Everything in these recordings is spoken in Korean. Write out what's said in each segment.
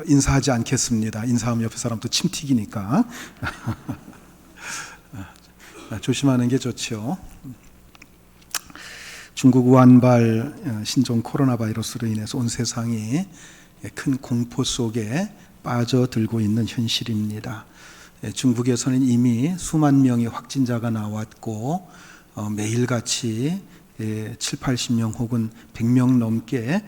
인사하지 않겠습니다. 인사하면 옆에 사람도 침 튀기니까. 조심하는 게 좋죠. 중국 우한발 신종 코로나 바이러스로 인해서 온 세상이 큰 공포 속에 빠져들고 있는 현실입니다. 중국에서는 이미 수만 명의 확진자가 나왔고 매일같이 7, 80명 혹은 100명 넘게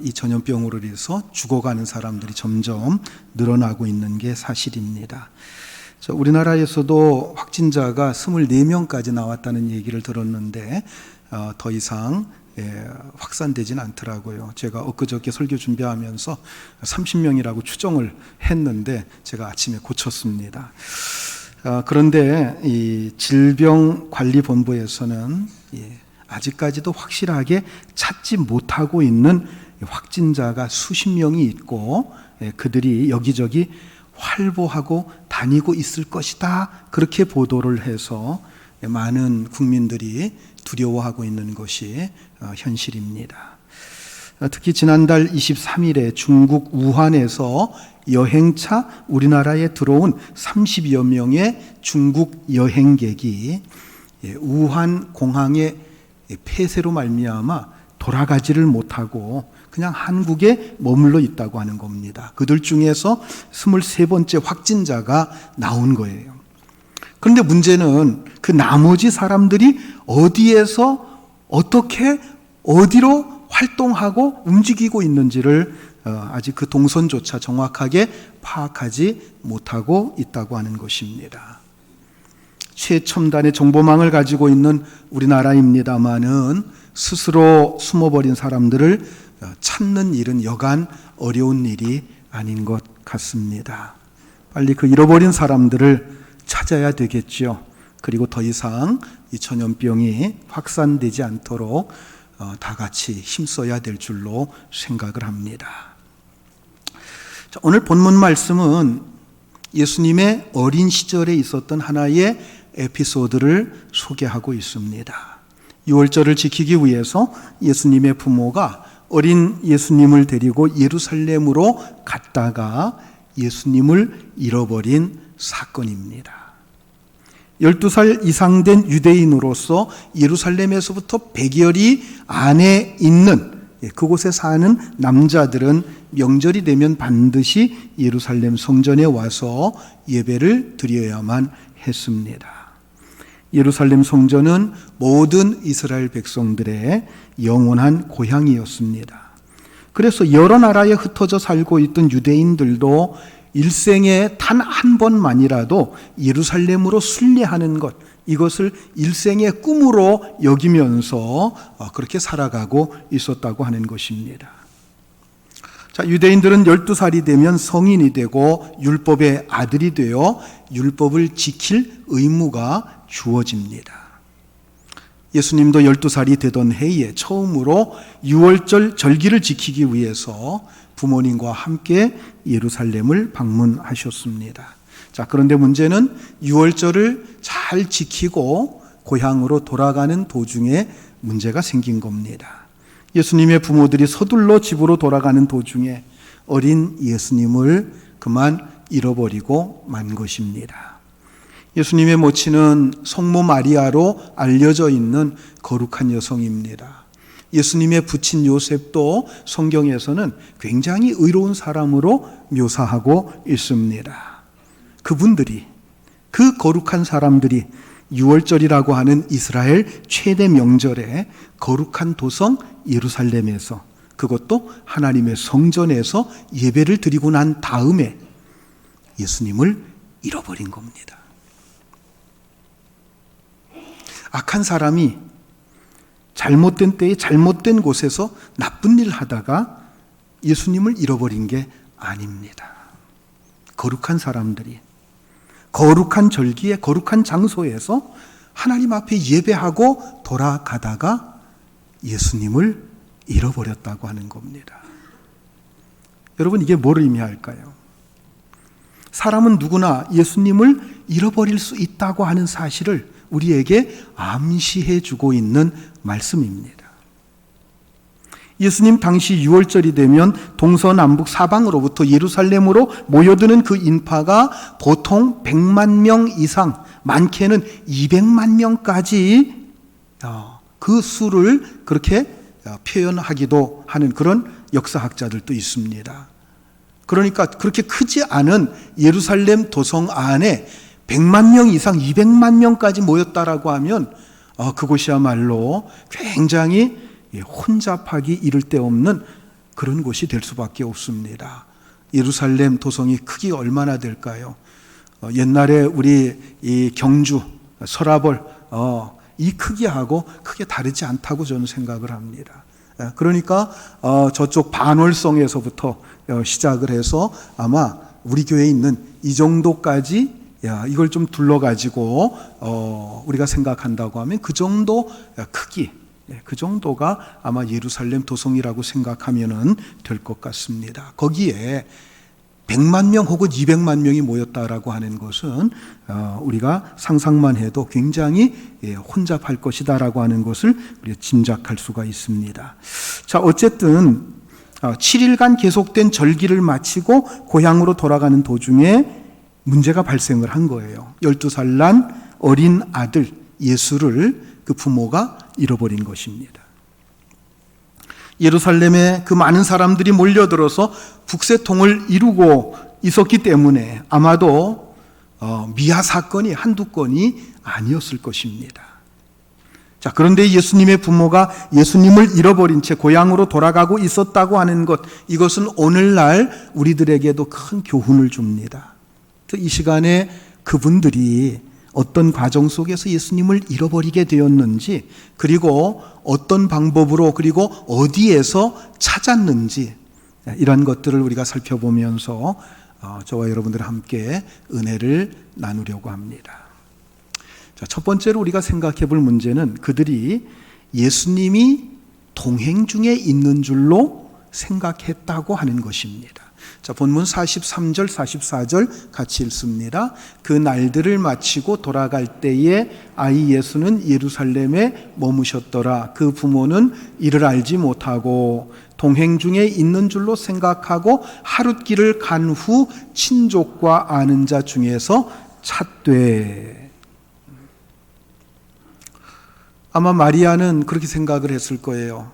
이 전염병으로 인해서 죽어가는 사람들이 점점 늘어나고 있는 게 사실입니다. 우리나라에서도 확진자가 24명까지 나왔다는 얘기를 들었는데 더 이상 확산되진 않더라고요. 제가 엊그저께 설교 준비하면서 30명이라고 추정을 했는데 제가 아침에 고쳤습니다. 그런데 이 질병관리본부에서는 아직까지도 확실하게 찾지 못하고 있는 확진자가 수십 명이 있고 그들이 여기저기 활보하고 다니고 있을 것이다, 그렇게 보도를 해서 많은 국민들이 두려워하고 있는 것이 현실입니다. 특히 지난달 23일에 중국 우한에서 여행차 우리나라에 들어온 30여 명의 중국 여행객이 우한 공항의 폐쇄로 말미암아 돌아가지를 못하고 그냥 한국에 머물러 있다고 하는 겁니다. 그들 중에서 23번째 확진자가 나온 거예요. 그런데 문제는 그 나머지 사람들이 어디에서 어떻게 어디로 활동하고 움직이고 있는지를 아직 그 동선조차 정확하게 파악하지 못하고 있다고 하는 것입니다. 최첨단의 정보망을 가지고 있는 우리나라입니다마는 스스로 숨어버린 사람들을 찾는 일은 여간 어려운 일이 아닌 것 같습니다. 빨리 그 잃어버린 사람들을 찾아야 되겠죠. 그리고 더 이상 이 전염병이 확산되지 않도록 다 같이 힘써야 될 줄로 생각을 합니다. 오늘 본문 말씀은 예수님의 어린 시절에 있었던 하나의 에피소드를 소개하고 있습니다. 유월절을 지키기 위해서 예수님의 부모가 어린 예수님을 데리고 예루살렘으로 갔다가 예수님을 잃어버린 사건입니다. 12살 이상 된 유대인으로서 예루살렘에서부터 100여리 안에 있는 그곳에 사는 남자들은 명절이 되면 반드시 예루살렘 성전에 와서 예배를 드려야만 했습니다. 예루살렘 성전은 모든 이스라엘 백성들의 영원한 고향이었습니다. 그래서 여러 나라에 흩어져 살고 있던 유대인들도 일생에 단 한 번만이라도 예루살렘으로 순례하는 것, 이것을 일생의 꿈으로 여기면서 그렇게 살아가고 있었다고 하는 것입니다. 유대인들은 12살이 되면 성인이 되고 율법의 아들이 되어 율법을 지킬 의무가 주어집니다. 예수님도 12살이 되던 해에 처음으로 유월절 절기를 지키기 위해서 부모님과 함께 예루살렘을 방문하셨습니다. 그런데 문제는 유월절을 잘 지키고 고향으로 돌아가는 도중에 문제가 생긴 겁니다. 예수님의 부모들이 서둘러 집으로 돌아가는 도중에 어린 예수님을 그만 잃어버리고 만 것입니다. 예수님의 모친은 성모 마리아로 알려져 있는 거룩한 여성입니다. 예수님의 부친 요셉도 성경에서는 굉장히 의로운 사람으로 묘사하고 있습니다. 그분들이, 그 거룩한 사람들이 유월절이라고 하는 이스라엘 최대 명절에 거룩한 도성 예루살렘에서, 그것도 하나님의 성전에서 예배를 드리고 난 다음에 예수님을 잃어버린 겁니다. 악한 사람이 잘못된 때에 잘못된 곳에서 나쁜 일 하다가 예수님을 잃어버린 게 아닙니다. 거룩한 사람들이 거룩한 절기에 거룩한 장소에서 하나님 앞에 예배하고 돌아가다가 예수님을 잃어버렸다고 하는 겁니다. 여러분, 이게 뭘 의미할까요? 사람은 누구나 예수님을 잃어버릴 수 있다고 하는 사실을 우리에게 암시해 주고 있는 말씀입니다. 예수님 당시 6월절이 되면 동서남북 사방으로부터 예루살렘으로 모여드는 그 인파가 보통 100만 명 이상, 많게는 200만 명까지 그 수를 그렇게 표현하기도 하는 그런 역사학자들도 있습니다. 그러니까 그렇게 크지 않은 예루살렘 도성 안에 100만 명 이상, 200만 명까지 모였다라고 하면 그곳이야말로 굉장히 혼잡하기 이를 데 없는 그런 곳이 될 수밖에 없습니다. 예루살렘 도성이 크기가 얼마나 될까요? 옛날에 우리 이 경주, 서라벌 이 크기하고 크게 다르지 않다고 저는 생각을 합니다. 그러니까 저쪽 반월성에서부터 시작을 해서 아마 우리 교회에 있는 이 정도까지 이걸 좀 둘러가지고 우리가 생각한다고 하면 그 정도 크기, 그 정도가 아마 예루살렘 도성이라고 생각하면 될 것 같습니다. 거기에 100만 명 혹은 200만 명이 모였다라고 하는 것은 우리가 상상만 해도 굉장히 혼잡할 것이다라고 하는 것을 우리가 짐작할 수가 있습니다. 자, 어쨌든 7일간 계속된 절기를 마치고 고향으로 돌아가는 도중에 문제가 발생을 한 거예요. 12살 난 어린 아들 예수를 그 부모가 잃어버린 것입니다. 예루살렘에 그 많은 사람들이 몰려들어서 북새통을 이루고 있었기 때문에 아마도 미아 사건이 한두 건이 아니었을 것입니다. 자, 그런데 예수님의 부모가 예수님을 잃어버린 채 고향으로 돌아가고 있었다고 하는 것, 이것은 오늘날 우리들에게도 큰 교훈을 줍니다. 이 시간에 그분들이 어떤 과정 속에서 예수님을 잃어버리게 되었는지, 그리고 어떤 방법으로, 그리고 어디에서 찾았는지, 이런 것들을 우리가 살펴보면서 저와 여러분들 함께 은혜를 나누려고 합니다. 자, 첫 번째로 우리가 생각해 볼 문제는 그들이 예수님이 동행 중에 있는 줄로 생각했다고 하는 것입니다. 자, 본문 43절, 44절 같이 읽습니다. 그 날들을 마치고 돌아갈 때에 아이 예수는 예루살렘에 머무셨더라. 그 부모는 이를 알지 못하고 동행 중에 있는 줄로 생각하고 하룻길을 간 후 친족과 아는 자 중에서 찾되. 아마 마리아는 그렇게 생각을 했을 거예요.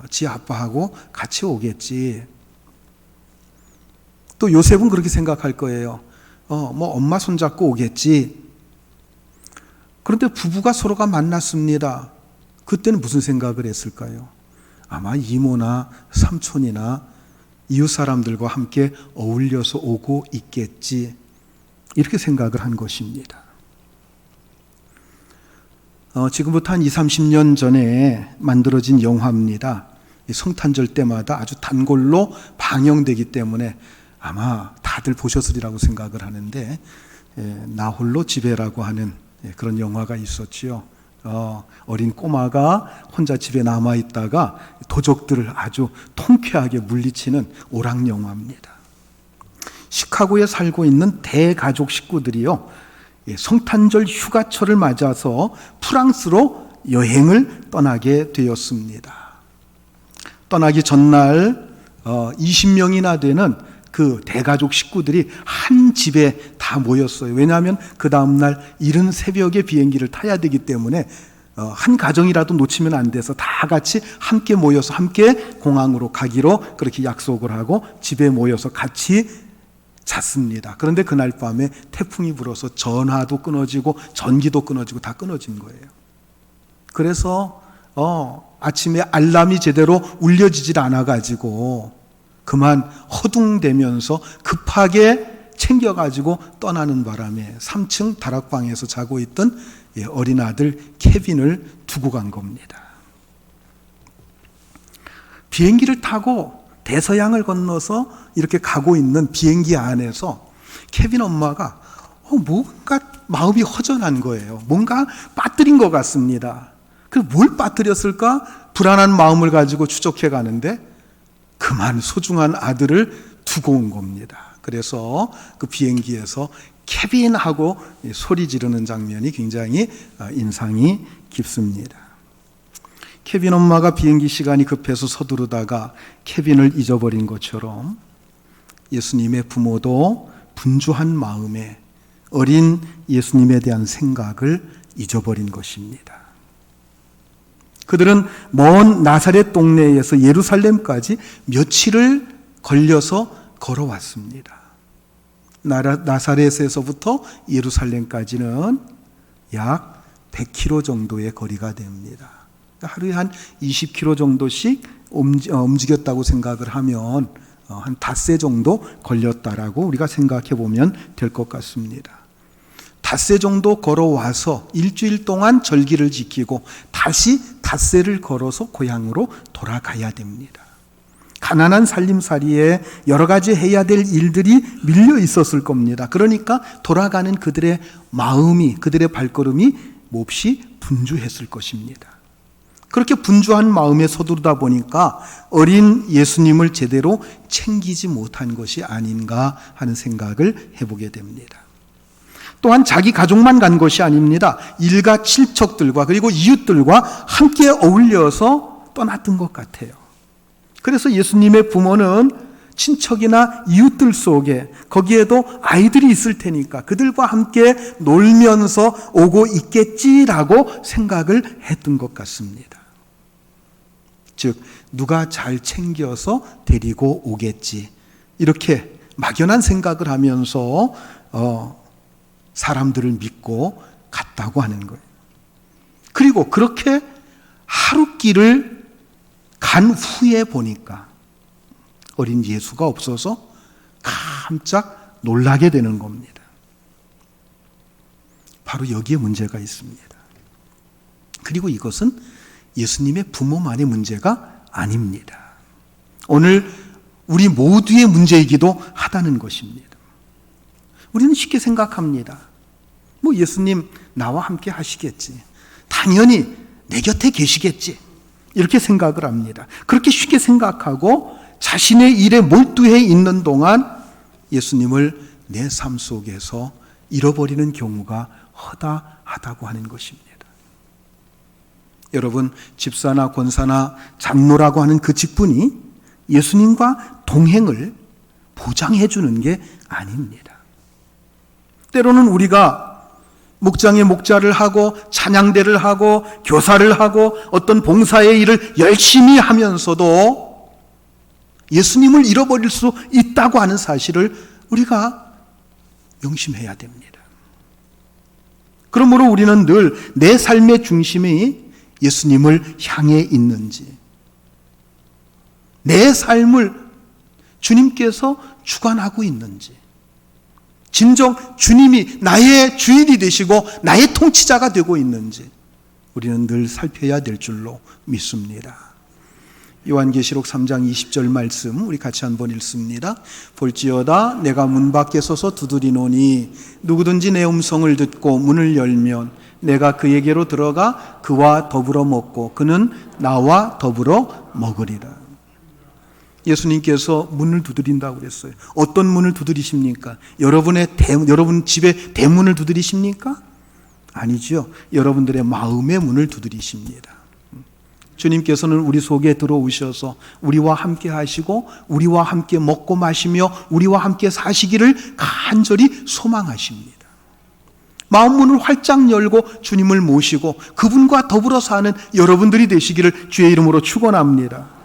지 아빠하고 같이 오겠지. 또 요셉은 그렇게 생각할 거예요. 뭐 엄마 손잡고 오겠지. 그런데 부부가 서로가 만났습니다. 그때는 무슨 생각을 했을까요? 아마 이모나 삼촌이나 이웃 사람들과 함께 어울려서 오고 있겠지. 이렇게 생각을 한 것입니다. 지금부터 한 20, 30년 전에 만들어진 영화입니다. 성탄절 때마다 아주 단골로 방영되기 때문에 아마 다들 보셨으리라고 생각을 하는데, 나 홀로 집에라고 하는 그런 영화가 있었지요. 어린 꼬마가 혼자 집에 남아있다가 도적들을 아주 통쾌하게 물리치는 오락 영화입니다. 시카고에 살고 있는 대가족 식구들이요, 성탄절 휴가철을 맞아서 프랑스로 여행을 떠나게 되었습니다. 떠나기 전날 20명이나 되는 그 대가족 식구들이 한 집에 다 모였어요. 왜냐하면 그 다음날 이른 새벽에 비행기를 타야 되기 때문에 한 가정이라도 놓치면 안 돼서 다 같이 함께 모여서 함께 공항으로 가기로 그렇게 약속을 하고 집에 모여서 같이 잤습니다. 그런데 그날 밤에 태풍이 불어서 전화도 끊어지고 전기도 끊어지고 다 끊어진 거예요. 그래서 아침에 알람이 제대로 울려지질 않아가지고 그만 허둥대면서 급하게 챙겨가지고 떠나는 바람에 3층 다락방에서 자고 있던 어린 아들 케빈을 두고 간 겁니다. 비행기를 타고 대서양을 건너서 이렇게 가고 있는 비행기 안에서 케빈 엄마가 뭔가 마음이 허전한 거예요. 뭔가 빠뜨린 것 같습니다. 그 뭘 빠뜨렸을까? 불안한 마음을 가지고 추적해 가는데 그만 소중한 아들을 두고 온 겁니다. 그래서 그 비행기에서 케빈 하고 소리 지르는 장면이 굉장히 인상이 깊습니다. 케빈 엄마가 비행기 시간이 급해서 서두르다가 케빈을 잊어버린 것처럼 예수님의 부모도 분주한 마음에 어린 예수님에 대한 생각을 잊어버린 것입니다. 그들은 먼 나사렛 동네에서 예루살렘까지 며칠을 걸려서 걸어왔습니다. 나사렛에서부터 예루살렘까지는 약 100km 정도의 거리가 됩니다. 하루에 한 20km 정도씩 움직였다고 생각을 하면 한 닷새 정도 걸렸다라고 우리가 생각해 보면 될 것 같습니다. 닷새 정도 걸어와서 일주일 동안 절기를 지키고 다시 닷새를 걸어서 고향으로 돌아가야 됩니다. 가난한 살림살이에 여러 가지 해야 될 일들이 밀려 있었을 겁니다. 그러니까 돌아가는 그들의 마음이, 그들의 발걸음이 몹시 분주했을 것입니다. 그렇게 분주한 마음에 서두르다 보니까 어린 예수님을 제대로 챙기지 못한 것이 아닌가 하는 생각을 해보게 됩니다. 또한 자기 가족만 간 것이 아닙니다. 일가 친척들과 그리고 이웃들과 함께 어울려서 떠났던 것 같아요. 그래서 예수님의 부모는 친척이나 이웃들 속에 거기에도 아이들이 있을 테니까 그들과 함께 놀면서 오고 있겠지라고 생각을 했던 것 같습니다. 즉 누가 잘 챙겨서 데리고 오겠지 이렇게 막연한 생각을 하면서 사람들을 믿고 갔다고 하는 거예요. 그리고 그렇게 하루 길을 간 후에 보니까 어린 예수가 없어서 깜짝 놀라게 되는 겁니다. 바로 여기에 문제가 있습니다. 그리고 이것은 예수님의 부모만의 문제가 아닙니다. 오늘 우리 모두의 문제이기도 하다는 것입니다. 우리는 쉽게 생각합니다. 뭐 예수님 나와 함께 하시겠지. 당연히 내 곁에 계시겠지. 이렇게 생각을 합니다. 그렇게 쉽게 생각하고 자신의 일에 몰두해 있는 동안 예수님을 내 삶 속에서 잃어버리는 경우가 허다하다고 하는 것입니다. 여러분, 집사나 권사나 장로라고 하는 그 직분이 예수님과 동행을 보장해 주는 게 아닙니다. 때로는 우리가 목장의 목자를 하고 찬양대를 하고 교사를 하고 어떤 봉사의 일을 열심히 하면서도 예수님을 잃어버릴 수 있다고 하는 사실을 우리가 명심해야 됩니다. 그러므로 우리는 늘 내 삶의 중심이 예수님을 향해 있는지, 내 삶을 주님께서 주관하고 있는지, 진정 주님이 나의 주인이 되시고 나의 통치자가 되고 있는지 우리는 늘 살펴야 될 줄로 믿습니다. 요한계시록 3장 20절 말씀 우리 같이 한번 읽습니다. 볼지어다 내가 문 밖에 서서 두드리노니 누구든지 내 음성을 듣고 문을 열면 내가 그에게로 들어가 그와 더불어 먹고 그는 나와 더불어 먹으리라. 예수님께서 문을 두드린다고 그랬어요. 어떤 문을 두드리십니까? 여러분 집에 대문을 두드리십니까? 아니죠. 여러분들의 마음의 문을 두드리십니다. 주님께서는 우리 속에 들어오셔서 우리와 함께 하시고 우리와 함께 먹고 마시며 우리와 함께 사시기를 간절히 소망하십니다. 마음 문을 활짝 열고 주님을 모시고 그분과 더불어 사는 여러분들이 되시기를 주의 이름으로 축원합니다.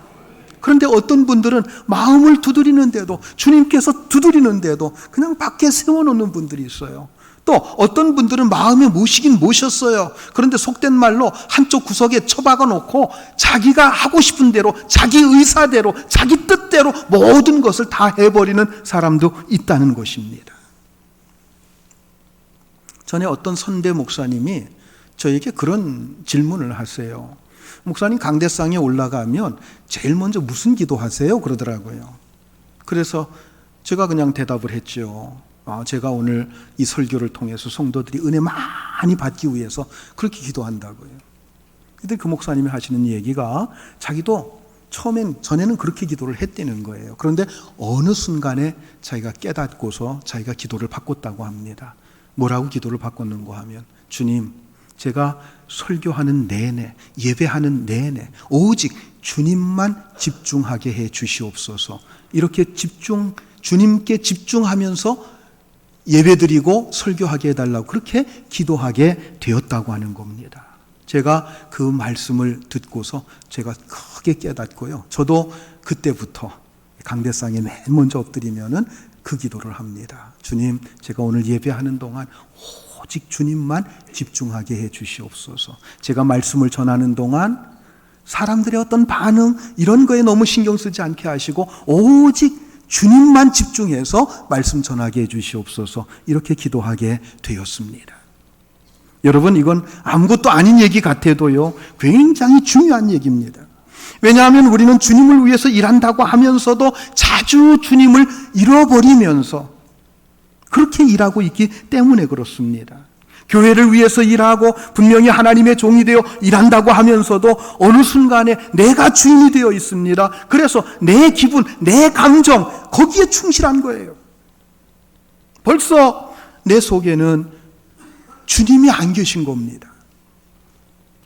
그런데 어떤 분들은 마음을 두드리는데도 주님께서 두드리는데도 그냥 밖에 세워놓는 분들이 있어요. 또 어떤 분들은 마음에 모시긴 모셨어요. 그런데 속된 말로 한쪽 구석에 처박아 놓고 자기가 하고 싶은 대로 자기 의사대로 자기 뜻대로 모든 것을 다 해버리는 사람도 있다는 것입니다. 전에 어떤 선대 목사님이 저에게 그런 질문을 하세요. 목사님 강대상에 올라가면 제일 먼저 무슨 기도하세요? 그러더라고요. 그래서 제가 그냥 대답을 했죠. 제가 오늘 이 설교를 통해서 성도들이 은혜 많이 받기 위해서 그렇게 기도한다고요. 근데 그 목사님이 하시는 얘기가 자기도 전에는 그렇게 기도를 했다는 거예요. 그런데 어느 순간에 자기가 깨닫고서 자기가 기도를 바꿨다고 합니다. 뭐라고 기도를 바꿨는가 하면 주님, 제가 설교하는 내내, 예배하는 내내 오직 주님만 집중하게 해 주시옵소서. 이렇게 주님께 집중하면서 예배드리고 설교하게 해달라고 그렇게 기도하게 되었다고 하는 겁니다. 제가 그 말씀을 듣고서 제가 크게 깨닫고요. 저도 그때부터 강대상에 맨 먼저 엎드리면은 그 기도를 합니다. 주님, 제가 오늘 예배하는 동안 오직 주님만 집중하게 해 주시옵소서. 제가 말씀을 전하는 동안 사람들의 어떤 반응 이런 거에 너무 신경 쓰지 않게 하시고 오직 주님만 집중해서 말씀 전하게 해 주시옵소서. 이렇게 기도하게 되었습니다. 여러분, 이건 아무것도 아닌 얘기 같아도요, 굉장히 중요한 얘기입니다. 왜냐하면 우리는 주님을 위해서 일한다고 하면서도 자주 주님을 잃어버리면서 그렇게 일하고 있기 때문에 그렇습니다. 교회를 위해서 일하고 분명히 하나님의 종이 되어 일한다고 하면서도 어느 순간에 내가 주인이 되어 있습니다. 그래서 내 기분, 내 감정 거기에 충실한 거예요. 벌써 내 속에는 주님이 안 계신 겁니다.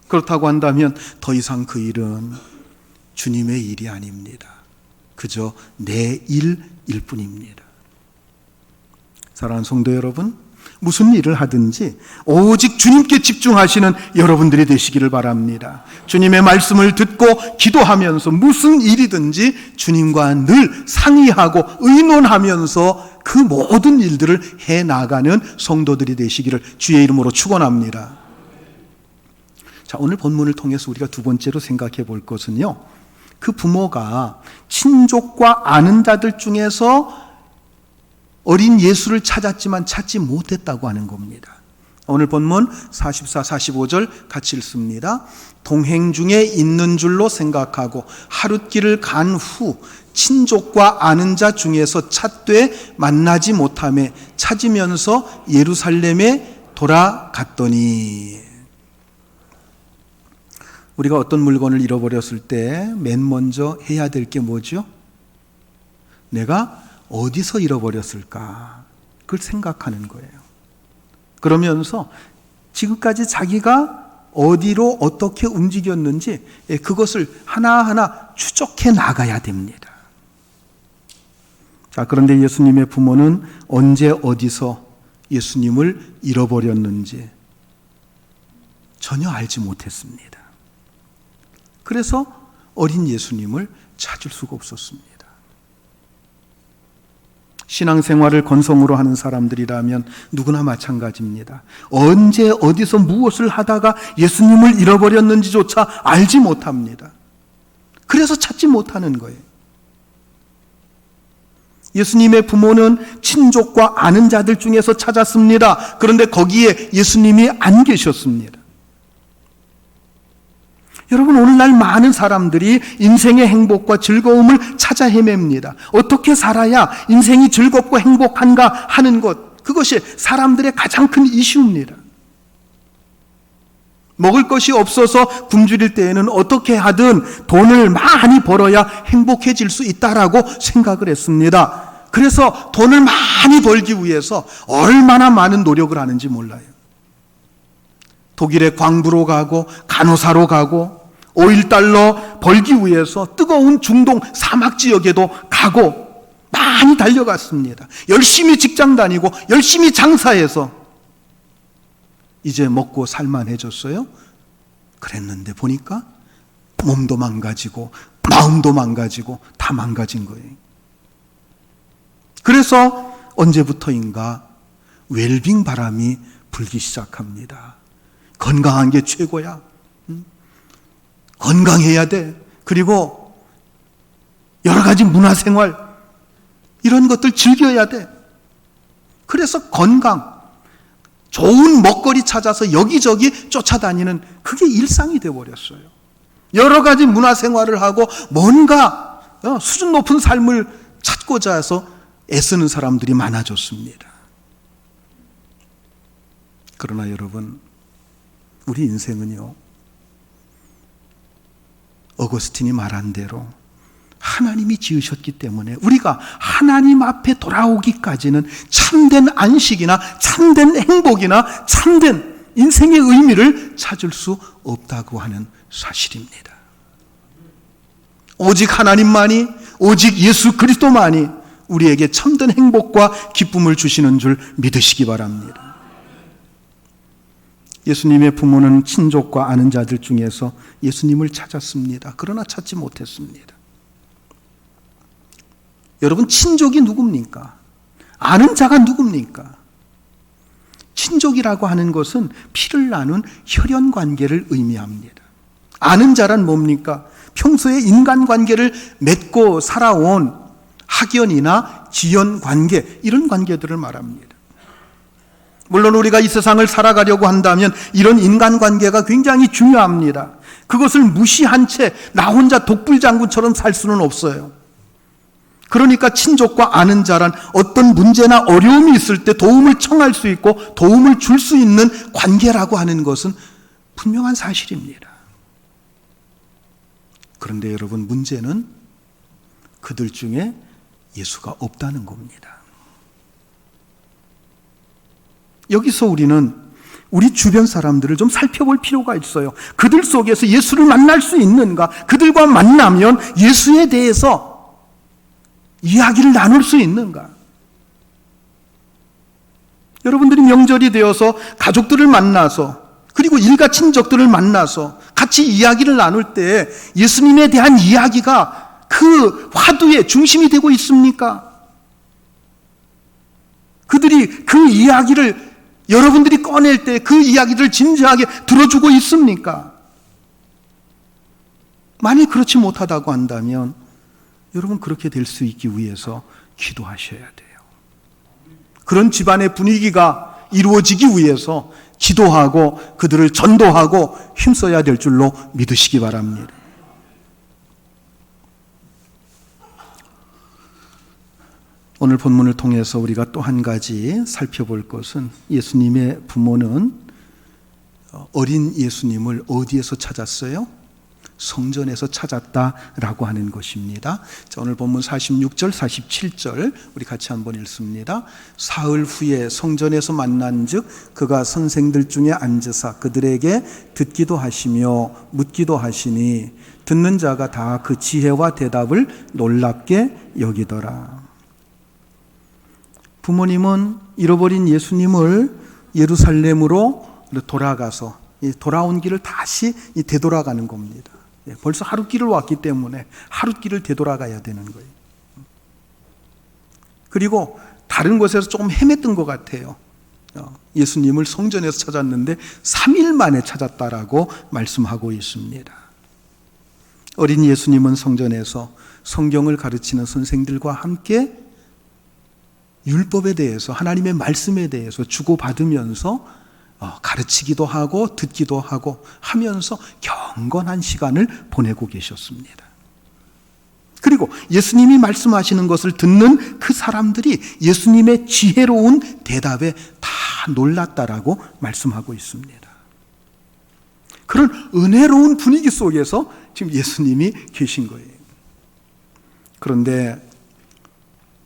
그렇다고 한다면 더 이상 그 일은 주님의 일이 아닙니다. 그저 내 일일 뿐입니다. 사랑하는 성도 여러분, 무슨 일을 하든지 오직 주님께 집중하시는 여러분들이 되시기를 바랍니다. 주님의 말씀을 듣고 기도하면서 무슨 일이든지 주님과 늘 상의하고 의논하면서 그 모든 일들을 해나가는 성도들이 되시기를 주의 이름으로 축원합니다. 자, 오늘 본문을 통해서 우리가 두 번째로 생각해 볼 것은요, 그 부모가 친족과 아는 자들 중에서 어린 예수를 찾았지만 찾지 못했다고 하는 겁니다. 오늘 본문 44, 45절 같이 읽습니다. 동행 중에 있는 줄로 생각하고 하룻길을 간 후 친족과 아는 자 중에서 찾되 만나지 못하며 찾으면서 예루살렘에 돌아갔더니. 우리가 어떤 물건을 잃어버렸을 때 맨 먼저 해야 될 게 뭐죠? 내가 어디서 잃어버렸을까? 그걸 생각하는 거예요. 그러면서 지금까지 자기가 어디로 어떻게 움직였는지 그것을 하나하나 추적해 나가야 됩니다. 자, 그런데 예수님의 부모는 언제 어디서 예수님을 잃어버렸는지 전혀 알지 못했습니다. 그래서 어린 예수님을 찾을 수가 없었습니다. 신앙생활을 건성으로 하는 사람들이라면 누구나 마찬가지입니다. 언제 어디서 무엇을 하다가 예수님을 잃어버렸는지조차 알지 못합니다. 그래서 찾지 못하는 거예요. 예수님의 부모는 친족과 아는 자들 중에서 찾았습니다. 그런데 거기에 예수님이 안 계셨습니다. 여러분, 오늘날 많은 사람들이 인생의 행복과 즐거움을 찾아 헤맵니다. 어떻게 살아야 인생이 즐겁고 행복한가 하는 것, 그것이 사람들의 가장 큰 이슈입니다. 먹을 것이 없어서 굶주릴 때에는 어떻게 하든 돈을 많이 벌어야 행복해질 수 있다라고 생각을 했습니다. 그래서 돈을 많이 벌기 위해서 얼마나 많은 노력을 하는지 몰라요. 독일의 광부로 가고 간호사로 가고 $5 벌기 위해서 뜨거운 중동 사막 지역에도 가고 많이 달려갔습니다. 열심히 직장 다니고 열심히 장사해서 이제 먹고 살만해졌어요? 그랬는데 보니까 몸도 망가지고 마음도 망가지고 다 망가진 거예요. 그래서 언제부터인가 웰빙 바람이 불기 시작합니다. 건강한 게 최고야. 건강해야 돼. 그리고 여러 가지 문화생활 이런 것들 즐겨야 돼. 그래서 건강, 좋은 먹거리 찾아서 여기저기 쫓아다니는 그게 일상이 되어버렸어요. 여러 가지 문화생활을 하고 뭔가 수준 높은 삶을 찾고자 해서 애쓰는 사람들이 많아졌습니다. 그러나 여러분, 우리 인생은요, 어거스틴이 말한 대로 하나님이 지으셨기 때문에 우리가 하나님 앞에 돌아오기까지는 참된 안식이나 참된 행복이나 참된 인생의 의미를 찾을 수 없다고 하는 사실입니다. 오직 하나님만이, 오직 예수 그리스도만이 우리에게 참된 행복과 기쁨을 주시는 줄 믿으시기 바랍니다. 예수님의 부모는 친족과 아는 자들 중에서 예수님을 찾았습니다. 그러나 찾지 못했습니다. 여러분, 친족이 누굽니까? 아는 자가 누굽니까? 친족이라고 하는 것은 피를 나눈 혈연 관계를 의미합니다. 아는 자란 뭡니까? 평소에 인간관계를 맺고 살아온 학연이나 지연 관계, 이런 관계들을 말합니다. 물론 우리가 이 세상을 살아가려고 한다면 이런 인간관계가 굉장히 중요합니다. 그것을 무시한 채 나 혼자 독불장군처럼 살 수는 없어요. 그러니까 친족과 아는 자란 어떤 문제나 어려움이 있을 때 도움을 청할 수 있고 도움을 줄 수 있는 관계라고 하는 것은 분명한 사실입니다. 그런데 여러분, 문제는 그들 중에 예수가 없다는 겁니다. 여기서 우리는 우리 주변 사람들을 좀 살펴볼 필요가 있어요. 그들 속에서 예수를 만날 수 있는가? 그들과 만나면 예수에 대해서 이야기를 나눌 수 있는가? 여러분들이 명절이 되어서 가족들을 만나서, 그리고 일가 친족들을 만나서 같이 이야기를 나눌 때 예수님에 대한 이야기가 그 화두의 중심이 되고 있습니까? 그들이 그 이야기를 여러분들이 꺼낼 때 그 이야기를 진지하게 들어주고 있습니까? 만일 그렇지 못하다고 한다면 여러분, 그렇게 될 수 있기 위해서 기도하셔야 돼요. 그런 집안의 분위기가 이루어지기 위해서 기도하고 그들을 전도하고 힘써야 될 줄로 믿으시기 바랍니다. 오늘 본문을 통해서 우리가 또 한 가지 살펴볼 것은, 예수님의 부모는 어린 예수님을 어디에서 찾았어요? 성전에서 찾았다라고 하는 것입니다. 자, 오늘 본문 46절, 47절 우리 같이 한번 읽습니다. 사흘 후에 성전에서 만난즉 그가 선생들 중에 앉으사 그들에게 듣기도 하시며 묻기도 하시니 듣는 자가 다 그 지혜와 대답을 놀랍게 여기더라. 부모님은 잃어버린 예수님을 예루살렘으로 돌아가서 돌아온 길을 다시 되돌아가는 겁니다. 벌써 하룻길을 왔기 때문에 하룻길을 되돌아가야 되는 거예요. 그리고 다른 곳에서 조금 헤맸던 것 같아요. 예수님을 성전에서 찾았는데 3일 만에 찾았다라고 말씀하고 있습니다. 어린 예수님은 성전에서 성경을 가르치는 선생들과 함께 율법에 대해서, 하나님의 말씀에 대해서 주고받으면서 가르치기도 하고 듣기도 하고 하면서 경건한 시간을 보내고 계셨습니다. 그리고 예수님이 말씀하시는 것을 듣는 그 사람들이 예수님의 지혜로운 대답에 다 놀랐다라고 말씀하고 있습니다. 그런 은혜로운 분위기 속에서 지금 예수님이 계신 거예요. 그런데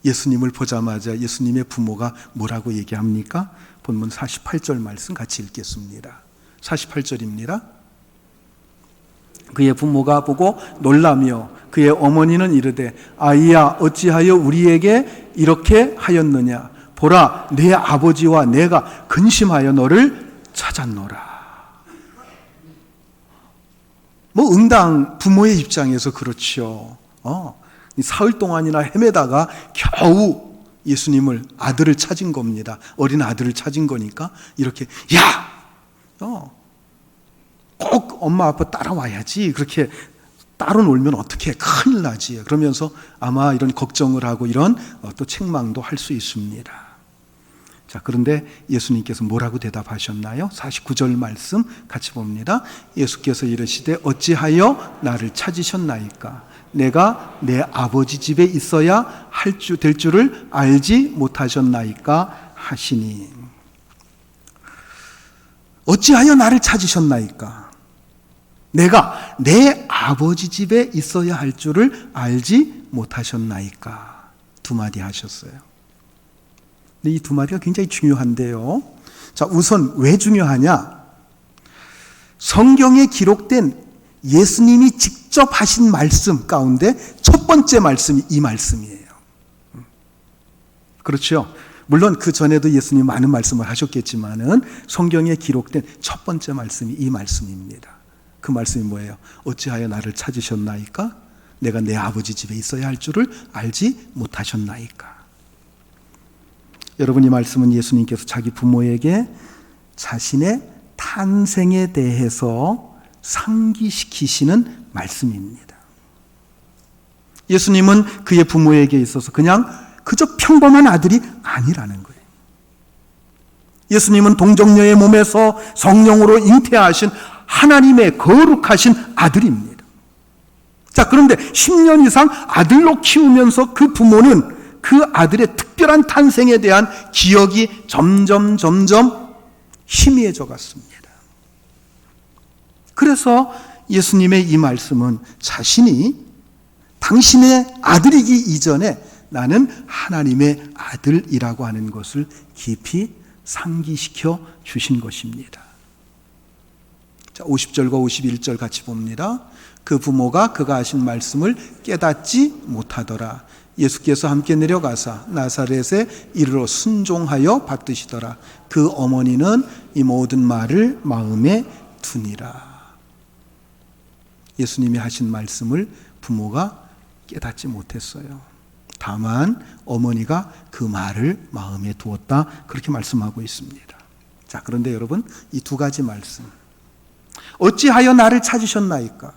예수님을 보자마자 예수님의 부모가 뭐라고 얘기합니까? 본문 48절 말씀 같이 읽겠습니다. 48절입니다. 그의 부모가 보고 놀라며 그의 어머니는 이르되 아이야 어찌하여 우리에게 이렇게 하였느냐? 보라 내 아버지와 내가 근심하여 너를 찾았노라. 뭐 응당 부모의 입장에서 그렇죠. 사흘 동안이나 헤매다가 겨우 예수님을, 아들을 찾은 겁니다. 어린 아들을 찾은 거니까 이렇게 꼭 엄마 아빠 따라와야지, 그렇게 따로 놀면 어떻게 큰일 나지, 그러면서 아마 이런 걱정을 하고 이런 또 책망도 할 수 있습니다. 자, 그런데 예수님께서 뭐라고 대답하셨나요? 49절 말씀 같이 봅니다. 예수께서 이르시되 어찌하여 나를 찾으셨나이까? 내가 내 아버지 집에 있어야 될 줄을 알지 못하셨나이까 하시니. 어찌하여 나를 찾으셨나이까? 내가 내 아버지 집에 있어야 할 줄을 알지 못하셨나이까? 두 마디 하셨어요. 근데 이 두 마디가 굉장히 중요한데요. 자, 우선 왜 중요하냐? 성경에 기록된 예수님이 직접 하신 말씀 가운데 첫 번째 말씀이 이 말씀이에요. 그렇죠? 물론 그 전에도 예수님 많은 말씀을 하셨겠지만은 성경에 기록된 첫 번째 말씀이 이 말씀입니다. 그 말씀이 뭐예요? 어찌하여 나를 찾으셨나이까? 내가 내 아버지 집에 있어야 할 줄을 알지 못하셨나이까? 여러분, 이 말씀은 예수님께서 자기 부모에게 자신의 탄생에 대해서 상기시키시는 말씀입니다. 예수님은 그의 부모에게 있어서 그저 평범한 아들이 아니라는 거예요. 예수님은 동정녀의 몸에서 성령으로 잉태하신 하나님의 거룩하신 아들입니다. 자, 그런데 10년 이상 아들로 키우면서 그 부모는 그 아들의 특별한 탄생에 대한 기억이 점점 희미해져 갔습니다. 그래서 예수님의 이 말씀은 자신이 당신의 아들이기 이전에 나는 하나님의 아들이라고 하는 것을 깊이 상기시켜 주신 것입니다. 자, 50절과 51절 같이 봅니다. 그 부모가 그가 하신 말씀을 깨닫지 못하더라. 예수께서 함께 내려가사 나사렛에 이르러 순종하여 받드시더라. 그 어머니는 이 모든 말을 마음에 두니라. 예수님이 하신 말씀을 부모가 깨닫지 못했어요. 다만 어머니가 그 말을 마음에 두었다, 그렇게 말씀하고 있습니다. 자, 그런데 여러분, 이 두 가지 말씀, 어찌하여 나를 찾으셨나이까?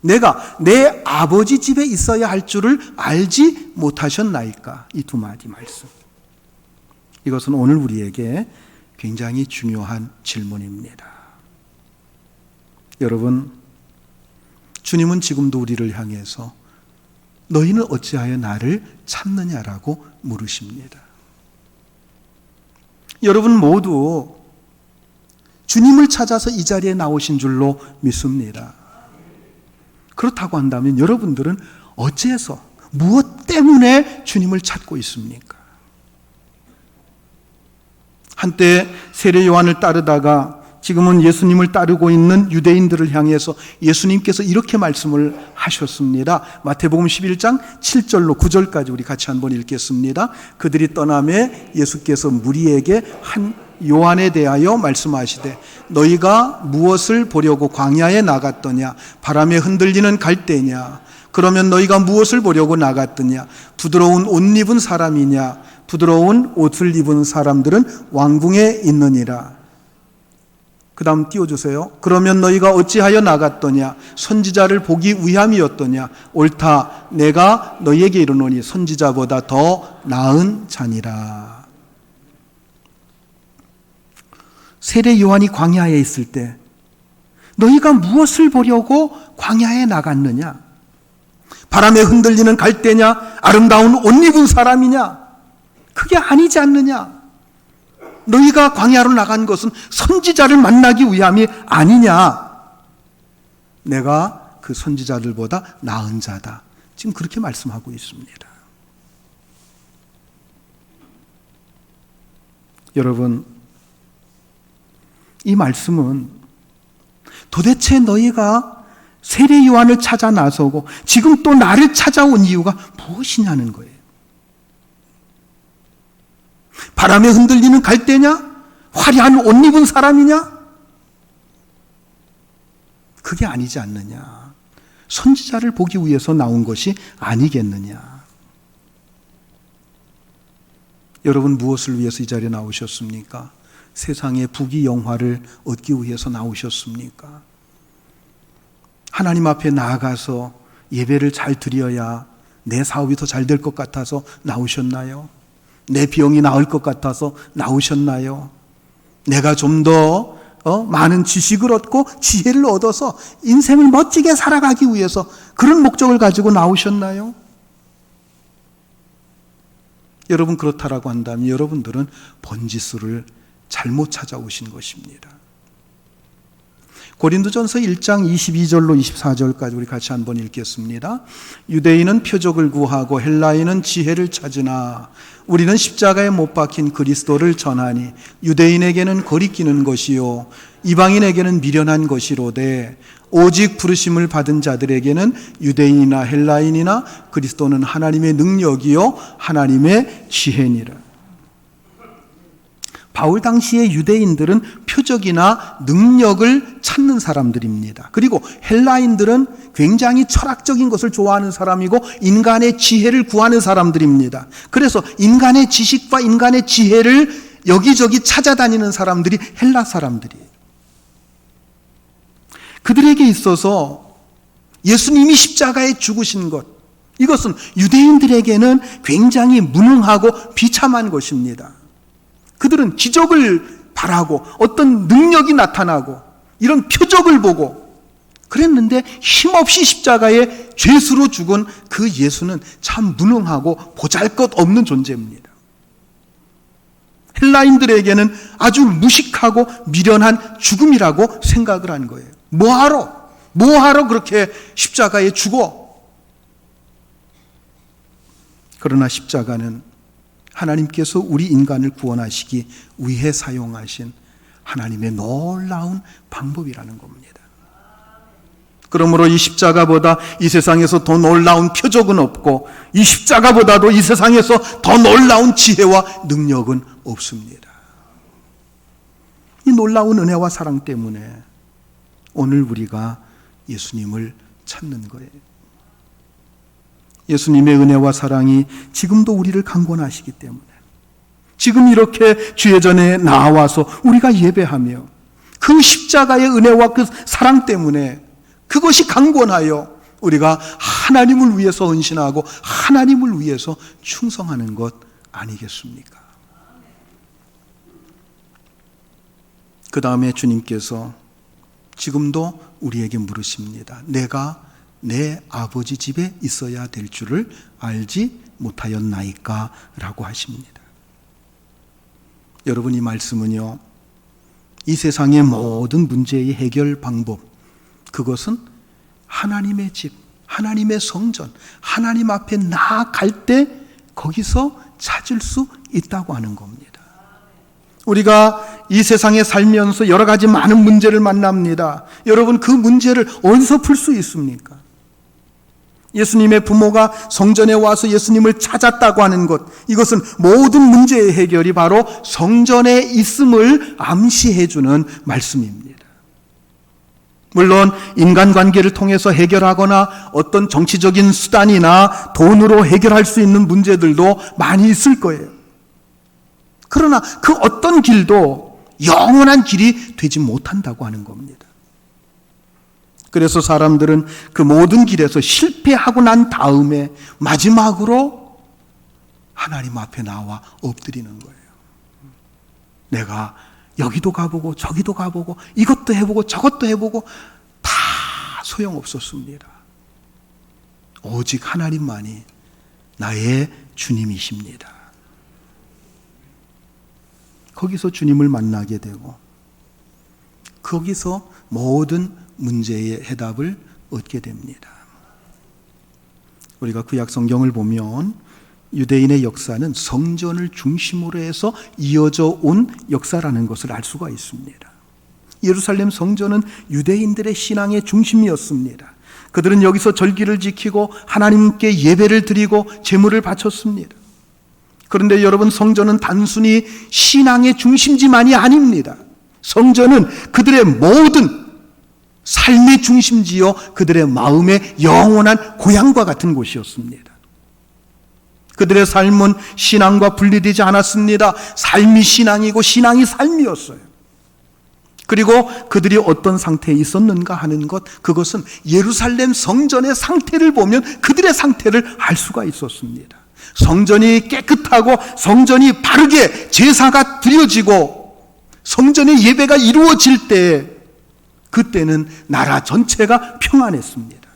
내가 내 아버지 집에 있어야 할 줄을 알지 못하셨나이까? 이 두 마디 말씀, 이것은 오늘 우리에게 굉장히 중요한 질문입니다. 여러분, 주님은 지금도 우리를 향해서 너희는 어찌하여 나를 찾느냐라고 물으십니다. 여러분 모두 주님을 찾아서 이 자리에 나오신 줄로 믿습니다. 그렇다고 한다면 여러분들은 어째서, 무엇 때문에 주님을 찾고 있습니까? 한때 세례 요한을 따르다가 지금은 예수님을 따르고 있는 유대인들을 향해서 예수님께서 이렇게 말씀을 하셨습니다. 마태복음 11장 7절로 9절까지 우리 같이 한번 읽겠습니다. 그들이 떠나매 예수께서 무리에게 한 요한에 대하여 말씀하시되 너희가 무엇을 보려고 광야에 나갔더냐? 바람에 흔들리는 갈대냐? 그러면 너희가 무엇을 보려고 나갔더냐? 부드러운 옷 입은 사람이냐? 부드러운 옷을 입은 사람들은 왕궁에 있느니라. 그 다음 띄워주세요. 그러면 너희가 어찌하여 나갔더냐? 선지자를 보기 위함이었더냐? 옳다, 내가 너희에게 이르노니 선지자보다 더 나은 자니라. 세례 요한이 광야에 있을 때 너희가 무엇을 보려고 광야에 나갔느냐? 바람에 흔들리는 갈대냐? 아름다운 옷 입은 사람이냐? 그게 아니지 않느냐? 너희가 광야로 나간 것은 선지자를 만나기 위함이 아니냐? 내가 그 선지자들보다 나은 자다. 지금 그렇게 말씀하고 있습니다. 여러분, 이 말씀은 도대체 너희가 세례 요한을 찾아 나서고 지금 또 나를 찾아온 이유가 무엇이냐는 거예요. 바람에 흔들리는 갈대냐? 화려한 옷 입은 사람이냐? 그게 아니지 않느냐? 선지자를 보기 위해서 나온 것이 아니겠느냐? 여러분, 무엇을 위해서 이 자리에 나오셨습니까? 세상의 부귀영화를 얻기 위해서 나오셨습니까? 하나님 앞에 나아가서 예배를 잘 드려야 내 사업이 더 잘 될 것 같아서 나오셨나요? 내 병이 나을 것 같아서 나오셨나요? 내가 좀 더 많은 지식을 얻고 지혜를 얻어서 인생을 멋지게 살아가기 위해서 그런 목적을 가지고 나오셨나요? 여러분, 그렇다라고 한다면 여러분들은 번지수를 잘못 찾아오신 것입니다. 고린도전서 1장 22절로 24절까지 우리 같이 한번 읽겠습니다. 유대인은 표적을 구하고 헬라인은 지혜를 찾으나 우리는 십자가에 못 박힌 그리스도를 전하니 유대인에게는 거리끼는 것이요 이방인에게는 미련한 것이로되 오직 부르심을 받은 자들에게는 유대인이나 헬라인이나 그리스도는 하나님의 능력이요 하나님의 지혜니라. 바울 당시의 유대인들은 표적이나 능력을 찾는 사람들입니다. 그리고 헬라인들은 굉장히 철학적인 것을 좋아하는 사람이고 인간의 지혜를 구하는 사람들입니다. 그래서 인간의 지식과 인간의 지혜를 여기저기 찾아다니는 사람들이 헬라 사람들이에요. 그들에게 있어서 예수님이 십자가에 죽으신 것, 이것은 유대인들에게는 굉장히 무능하고 비참한 것입니다. 그들은 기적을 바라고 어떤 능력이 나타나고 이런 표적을 보고 그랬는데 힘없이 십자가에 죄수로 죽은 그 예수는 참 무능하고 보잘것없는 존재입니다. 헬라인들에게는 아주 무식하고 미련한 죽음이라고 생각을 한 거예요. 뭐하러 그렇게 십자가에 죽어? 그러나 십자가는 하나님께서 우리 인간을 구원하시기 위해 사용하신 하나님의 놀라운 방법이라는 겁니다. 그러므로 이 십자가보다 이 세상에서 더 놀라운 표적은 없고 이 십자가보다도 이 세상에서 더 놀라운 지혜와 능력은 없습니다. 이 놀라운 은혜와 사랑 때문에 오늘 우리가 예수님을 찾는 거예요. 예수님의 은혜와 사랑이 지금도 우리를 강권하시기 때문에 지금 이렇게 주의 전에 나와서 우리가 예배하며 그 십자가의 은혜와 그 사랑 때문에 그것이 강권하여 우리가 하나님을 위해서 헌신하고 하나님을 위해서 충성하는 것 아니겠습니까? 그 다음에 주님께서 지금도 우리에게 물으십니다. 내가 내 아버지 집에 있어야 될 줄을 알지 못하였나이까? 라고 하십니다. 여러분, 이 말씀은요, 이 세상의 모든 문제의 해결 방법, 그것은 하나님의 집, 하나님의 성전, 하나님 앞에 나아갈 때 거기서 찾을 수 있다고 하는 겁니다. 우리가 이 세상에 살면서 여러 가지 많은 문제를 만납니다. 여러분, 그 문제를 어디서 풀 수 있습니까? 예수님의 부모가 성전에 와서 예수님을 찾았다고 하는 것, 이것은 모든 문제의 해결이 바로 성전에 있음을 암시해주는 말씀입니다. 물론 인간관계를 통해서 해결하거나 어떤 정치적인 수단이나 돈으로 해결할 수 있는 문제들도 많이 있을 거예요. 그러나 그 어떤 길도 영원한 길이 되지 못한다고 하는 겁니다. 그래서 사람들은 그 모든 길에서 실패하고 난 다음에 마지막으로 하나님 앞에 나와 엎드리는 거예요. 내가 여기도 가보고 저기도 가보고 이것도 해보고 저것도 해보고 다 소용없었습니다. 오직 하나님만이 나의 주님이십니다. 거기서 주님을 만나게 되고 거기서 모든 문제의 해답을 얻게 됩니다. 우리가 구약 성경을 보면 유대인의 역사는 성전을 중심으로 해서 이어져 온 역사라는 것을 알 수가 있습니다. 예루살렘 성전은 유대인들의 신앙의 중심이었습니다. 그들은 여기서 절기를 지키고 하나님께 예배를 드리고 제물을 바쳤습니다. 그런데 여러분, 성전은 단순히 신앙의 중심지만이 아닙니다. 성전은 그들의 모든 삶의 중심지요, 그들의 마음의 영원한 고향과 같은 곳이었습니다. 그들의 삶은 신앙과 분리되지 않았습니다. 삶이 신앙이고 신앙이 삶이었어요. 그리고 그들이 어떤 상태에 있었는가 하는 것, 그것은 예루살렘 성전의 상태를 보면 그들의 상태를 알 수가 있었습니다. 성전이 깨끗하고 성전이 바르게 제사가 드려지고 성전의 예배가 이루어질 때, 그때는 나라 전체가 평안했습니다.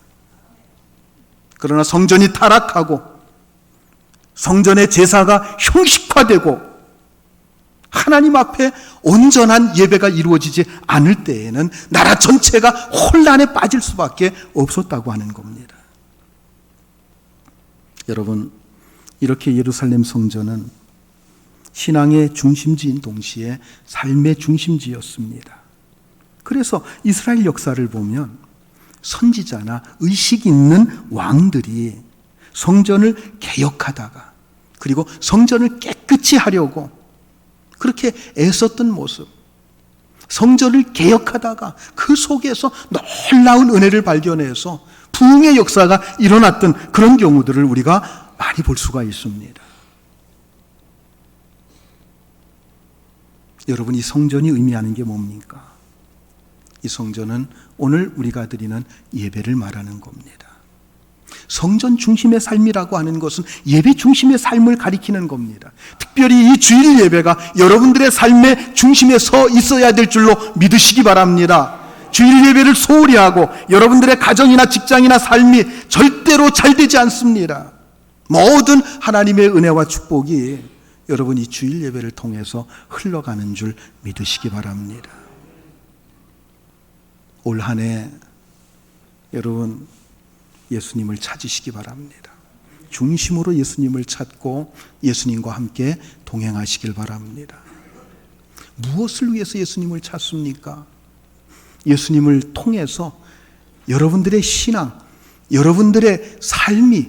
그러나 성전이 타락하고 성전의 제사가 형식화되고 하나님 앞에 온전한 예배가 이루어지지 않을 때에는 나라 전체가 혼란에 빠질 수밖에 없었다고 하는 겁니다. 여러분, 이렇게 예루살렘 성전은 신앙의 중심지인 동시에 삶의 중심지였습니다. 그래서 이스라엘 역사를 보면 선지자나 의식 있는 왕들이 성전을 개혁하다가 그리고 성전을 깨끗이 하려고 그렇게 애썼던 모습, 성전을 개혁하다가 그 속에서 놀라운 은혜를 발견해서 부흥의 역사가 일어났던 그런 경우들을 우리가 많이 볼 수가 있습니다. 여러분, 이 성전이 의미하는 게 뭡니까? 이 성전은 오늘 우리가 드리는 예배를 말하는 겁니다. 성전 중심의 삶이라고 하는 것은 예배 중심의 삶을 가리키는 겁니다. 특별히 이 주일 예배가 여러분들의 삶의 중심에 서 있어야 될 줄로 믿으시기 바랍니다. 주일 예배를 소홀히 하고 여러분들의 가정이나 직장이나 삶이 절대로 잘 되지 않습니다. 모든 하나님의 은혜와 축복이 여러분 이 주일 예배를 통해서 흘러가는 줄 믿으시기 바랍니다. 올 한 해 여러분 예수님을 찾으시기 바랍니다. 중심으로 예수님을 찾고 예수님과 함께 동행하시길 바랍니다. 무엇을 위해서 예수님을 찾습니까? 예수님을 통해서 여러분들의 신앙, 여러분들의 삶이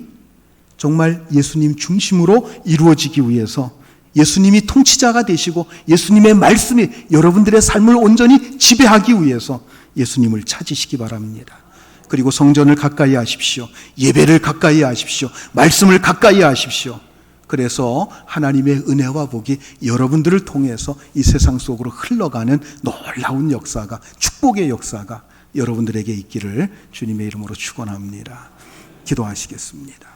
정말 예수님 중심으로 이루어지기 위해서 예수님이 통치자가 되시고 예수님의 말씀이 여러분들의 삶을 온전히 지배하기 위해서 예수님을 찾으시기 바랍니다. 그리고 성전을 가까이 하십시오. 예배를 가까이 하십시오. 말씀을 가까이 하십시오. 그래서 하나님의 은혜와 복이 여러분들을 통해서 이 세상 속으로 흘러가는 놀라운 역사가, 축복의 역사가 여러분들에게 있기를 주님의 이름으로 축원합니다. 기도하시겠습니다.